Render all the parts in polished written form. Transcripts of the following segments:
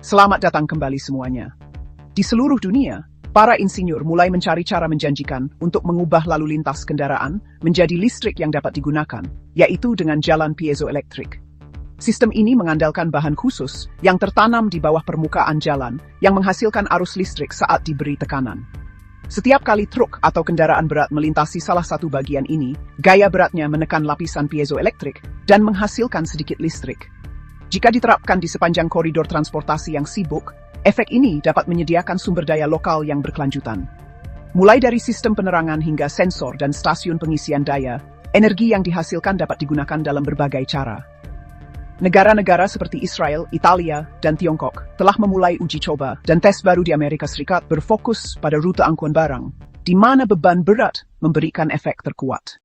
Selamat datang kembali semuanya. Di seluruh dunia, para insinyur mulai mencari cara menjanjikan untuk mengubah lalu lintas kendaraan menjadi listrik yang dapat digunakan, yaitu dengan jalan piezoelektrik. Sistem ini mengandalkan bahan khusus yang tertanam di bawah permukaan jalan yang menghasilkan arus listrik saat diberi tekanan. Setiap kali truk atau kendaraan berat melintasi salah satu bagian ini, gaya beratnya menekan lapisan piezoelektrik dan menghasilkan sedikit listrik. Jika diterapkan di sepanjang koridor transportasi yang sibuk, efek ini dapat menyediakan sumber daya lokal yang berkelanjutan. Mulai dari sistem penerangan hingga sensor dan stasiun pengisian daya, energi yang dihasilkan dapat digunakan dalam berbagai cara. Negara-negara seperti Israel, Italia, dan Tiongkok telah memulai uji coba dan tes baru di Amerika Serikat berfokus pada rute angkutan barang, di mana beban berat memberikan efek terkuat.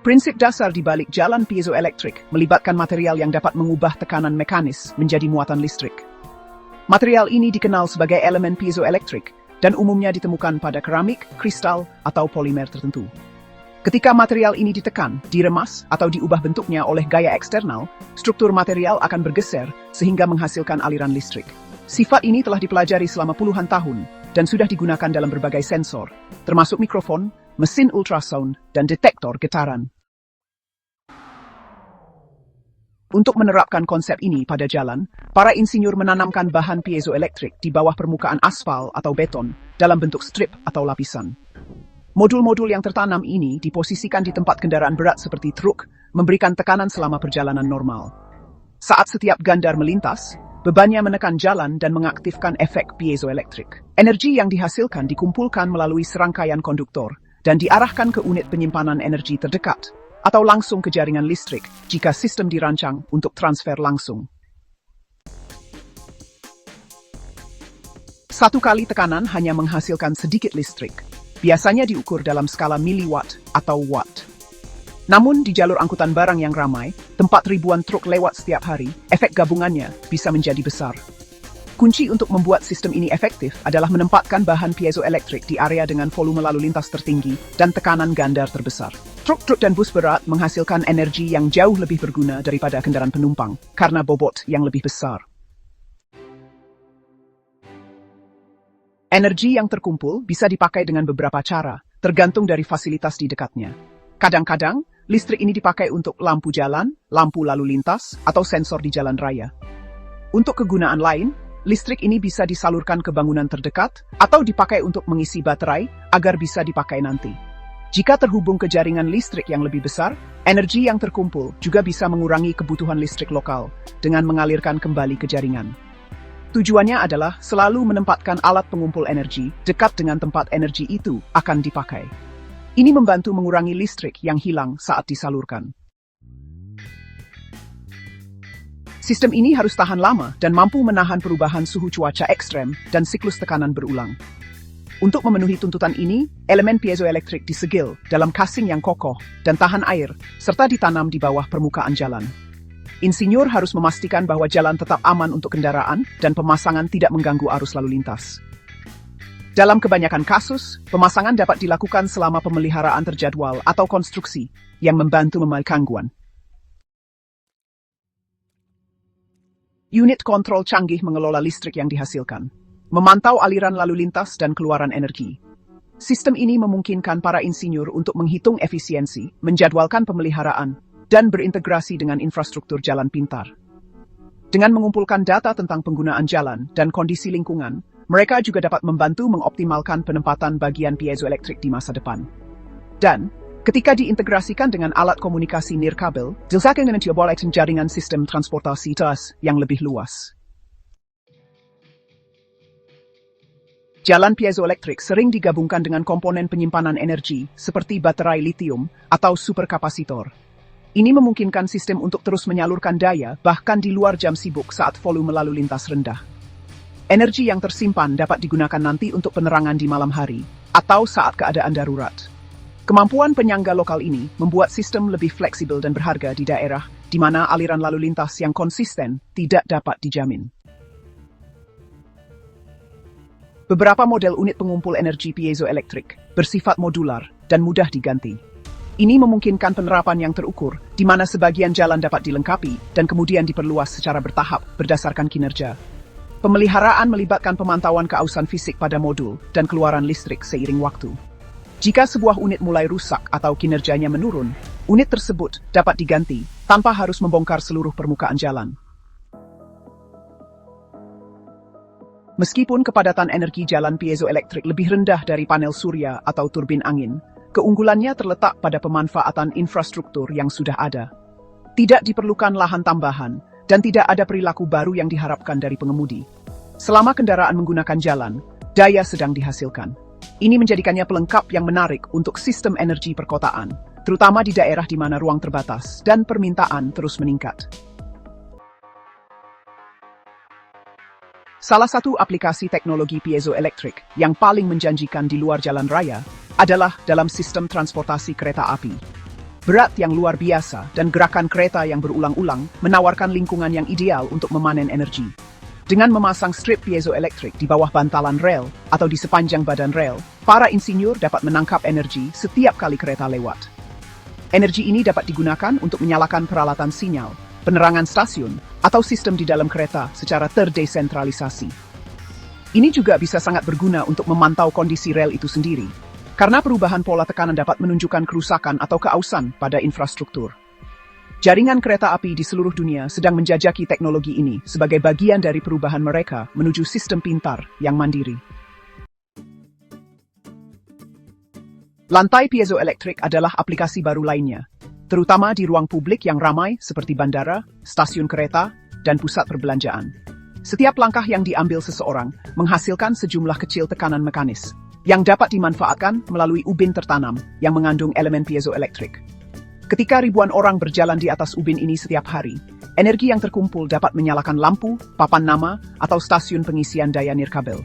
Prinsip dasar di balik jalan piezoelektrik melibatkan material yang dapat mengubah tekanan mekanis menjadi muatan listrik. Material ini dikenal sebagai elemen piezoelektrik dan umumnya ditemukan pada keramik, kristal, atau polimer tertentu. Ketika material ini ditekan, diremas, atau diubah bentuknya oleh gaya eksternal, struktur material akan bergeser sehingga menghasilkan aliran listrik. Sifat ini telah dipelajari selama puluhan tahun dan sudah digunakan dalam berbagai sensor, termasuk mikrofon, mesin ultrasound, dan detektor getaran. Untuk menerapkan konsep ini pada jalan, para insinyur menanamkan bahan piezoelektrik di bawah permukaan aspal atau beton dalam bentuk strip atau lapisan. Modul-modul yang tertanam ini diposisikan di tempat kendaraan berat seperti truk, memberikan tekanan selama perjalanan normal. Saat setiap gandar melintas, bebannya menekan jalan dan mengaktifkan efek piezoelektrik. Energi yang dihasilkan dikumpulkan melalui serangkaian konduktor dan diarahkan ke unit penyimpanan energi terdekat, atau langsung ke jaringan listrik jika sistem dirancang untuk transfer langsung. Satu kali tekanan hanya menghasilkan sedikit listrik, biasanya diukur dalam skala miliwatt atau watt. Namun di jalur angkutan barang yang ramai, tempat ribuan truk lewat setiap hari, efek gabungannya bisa menjadi besar. Kunci untuk membuat sistem ini efektif adalah menempatkan bahan piezoelektrik di area dengan volume lalu lintas tertinggi dan tekanan gandar terbesar. Truk-truk dan bus berat menghasilkan energi yang jauh lebih berguna daripada kendaraan penumpang karena bobot yang lebih besar. Energi yang terkumpul bisa dipakai dengan beberapa cara, tergantung dari fasilitas di dekatnya. Kadang-kadang, listrik ini dipakai untuk lampu jalan, lampu lalu lintas, atau sensor di jalan raya. Untuk kegunaan lain, listrik ini bisa disalurkan ke bangunan terdekat atau dipakai untuk mengisi baterai agar bisa dipakai nanti. Jika terhubung ke jaringan listrik yang lebih besar, energi yang terkumpul juga bisa mengurangi kebutuhan listrik lokal dengan mengalirkan kembali ke jaringan. Tujuannya adalah selalu menempatkan alat pengumpul energi dekat dengan tempat energi itu akan dipakai. Ini membantu mengurangi listrik yang hilang saat disalurkan. Sistem ini harus tahan lama dan mampu menahan perubahan suhu cuaca ekstrem dan siklus tekanan berulang. Untuk memenuhi tuntutan ini, elemen piezoelektrik disegel dalam casing yang kokoh dan tahan air, serta ditanam di bawah permukaan jalan. Insinyur harus memastikan bahwa jalan tetap aman untuk kendaraan dan pemasangan tidak mengganggu arus lalu lintas. Dalam kebanyakan kasus, pemasangan dapat dilakukan selama pemeliharaan terjadwal atau konstruksi yang membantu memecahkan gangguan. Unit kontrol canggih mengelola listrik yang dihasilkan, memantau aliran lalu lintas dan keluaran energi. Sistem ini memungkinkan para insinyur untuk menghitung efisiensi, menjadwalkan pemeliharaan, dan berintegrasi dengan infrastruktur jalan pintar. Dengan mengumpulkan data tentang penggunaan jalan dan kondisi lingkungan, mereka juga dapat membantu mengoptimalkan penempatan bagian piezoelektrik di masa depan. Dan, ketika diintegrasikan dengan alat komunikasi nirkabel, dihasilkan dengan jaringan sistem transportasi yang lebih luas. Jalan piezoelektrik sering digabungkan dengan komponen penyimpanan energi seperti baterai litium atau superkapasitor. Ini memungkinkan sistem untuk terus menyalurkan daya bahkan di luar jam sibuk saat volume lalu lintas rendah. Energi yang tersimpan dapat digunakan nanti untuk penerangan di malam hari atau saat keadaan darurat. Kemampuan penyangga lokal ini membuat sistem lebih fleksibel dan berharga di daerah di mana aliran lalu lintas yang konsisten tidak dapat dijamin. Beberapa model unit pengumpul energi piezoelektrik bersifat modular dan mudah diganti. Ini memungkinkan penerapan yang terukur, di mana sebagian jalan dapat dilengkapi dan kemudian diperluas secara bertahap berdasarkan kinerja. Pemeliharaan melibatkan pemantauan keausan fisik pada modul dan keluaran listrik seiring waktu. Jika sebuah unit mulai rusak atau kinerjanya menurun, unit tersebut dapat diganti tanpa harus membongkar seluruh permukaan jalan. Meskipun kepadatan energi jalan piezoelektrik lebih rendah dari panel surya atau turbin angin, keunggulannya terletak pada pemanfaatan infrastruktur yang sudah ada. Tidak diperlukan lahan tambahan, dan tidak ada perilaku baru yang diharapkan dari pengemudi. Selama kendaraan menggunakan jalan, daya sedang dihasilkan. Ini menjadikannya pelengkap yang menarik untuk sistem energi perkotaan, terutama di daerah di mana ruang terbatas dan permintaan terus meningkat. Salah satu aplikasi teknologi piezoelektrik yang paling menjanjikan di luar jalan raya adalah dalam sistem transportasi kereta api. Berat yang luar biasa dan gerakan kereta yang berulang-ulang menawarkan lingkungan yang ideal untuk memanen energi. Dengan memasang strip piezoelektrik di bawah bantalan rel atau di sepanjang badan rel, para insinyur dapat menangkap energi setiap kali kereta lewat. Energi ini dapat digunakan untuk menyalakan peralatan sinyal, penerangan stasiun, atau sistem di dalam kereta secara terdesentralisasi. Ini juga bisa sangat berguna untuk memantau kondisi rel itu sendiri, karena perubahan pola tekanan dapat menunjukkan kerusakan atau keausan pada infrastruktur. Jaringan kereta api di seluruh dunia sedang menjajaki teknologi ini sebagai bagian dari perubahan mereka menuju sistem pintar yang mandiri. Lantai piezoelektrik adalah aplikasi baru lainnya, terutama di ruang publik yang ramai seperti bandara, stasiun kereta, dan pusat perbelanjaan. Setiap langkah yang diambil seseorang menghasilkan sejumlah kecil tekanan mekanis, yang dapat dimanfaatkan melalui ubin tertanam yang mengandung elemen piezoelektrik. Ketika ribuan orang berjalan di atas ubin ini setiap hari, energi yang terkumpul dapat menyalakan lampu, papan nama, atau stasiun pengisian daya nirkabel.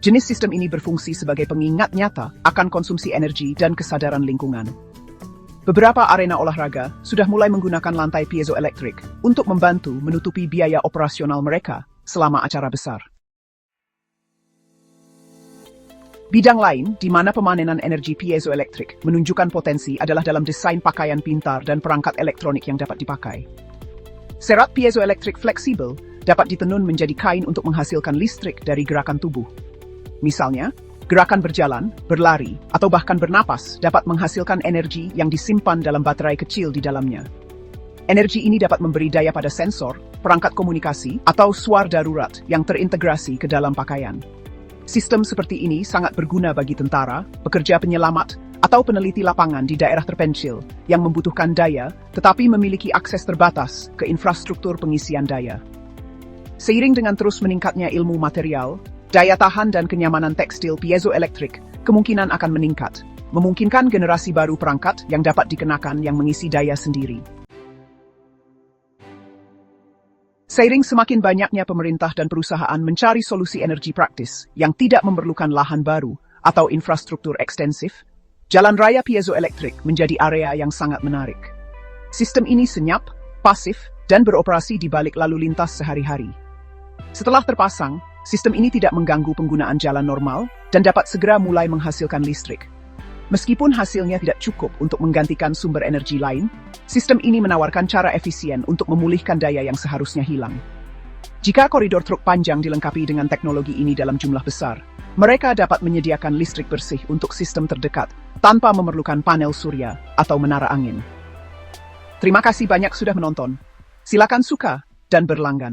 Jenis sistem ini berfungsi sebagai pengingat nyata akan konsumsi energi dan kesadaran lingkungan. Beberapa arena olahraga sudah mulai menggunakan lantai piezoelektrik untuk membantu menutupi biaya operasional mereka selama acara besar. Bidang lain di mana pemanenan energi piezoelektrik menunjukkan potensi adalah dalam desain pakaian pintar dan perangkat elektronik yang dapat dipakai. Serat piezoelektrik fleksibel dapat ditenun menjadi kain untuk menghasilkan listrik dari gerakan tubuh. Misalnya, gerakan berjalan, berlari, atau bahkan bernapas dapat menghasilkan energi yang disimpan dalam baterai kecil di dalamnya. Energi ini dapat memberi daya pada sensor, perangkat komunikasi, atau suar darurat yang terintegrasi ke dalam pakaian. Sistem seperti ini sangat berguna bagi tentara, pekerja penyelamat, atau peneliti lapangan di daerah terpencil yang membutuhkan daya tetapi memiliki akses terbatas ke infrastruktur pengisian daya. Seiring dengan terus meningkatnya ilmu material, daya tahan dan kenyamanan tekstil piezoelektrik kemungkinan akan meningkat, memungkinkan generasi baru perangkat yang dapat dikenakan yang mengisi daya sendiri. Seiring semakin banyaknya pemerintah dan perusahaan mencari solusi energi praktis yang tidak memerlukan lahan baru atau infrastruktur ekstensif, jalan raya piezoelektrik menjadi area yang sangat menarik. Sistem ini senyap, pasif, dan beroperasi di balik lalu lintas sehari-hari. Setelah terpasang, sistem ini tidak mengganggu penggunaan jalan normal dan dapat segera mulai menghasilkan listrik. Meskipun hasilnya tidak cukup untuk menggantikan sumber energi lain, sistem ini menawarkan cara efisien untuk memulihkan daya yang seharusnya hilang. Jika koridor truk panjang dilengkapi dengan teknologi ini dalam jumlah besar, mereka dapat menyediakan listrik bersih untuk sistem terdekat tanpa memerlukan panel surya atau menara angin. Terima kasih banyak sudah menonton. Silakan suka dan berlangganan.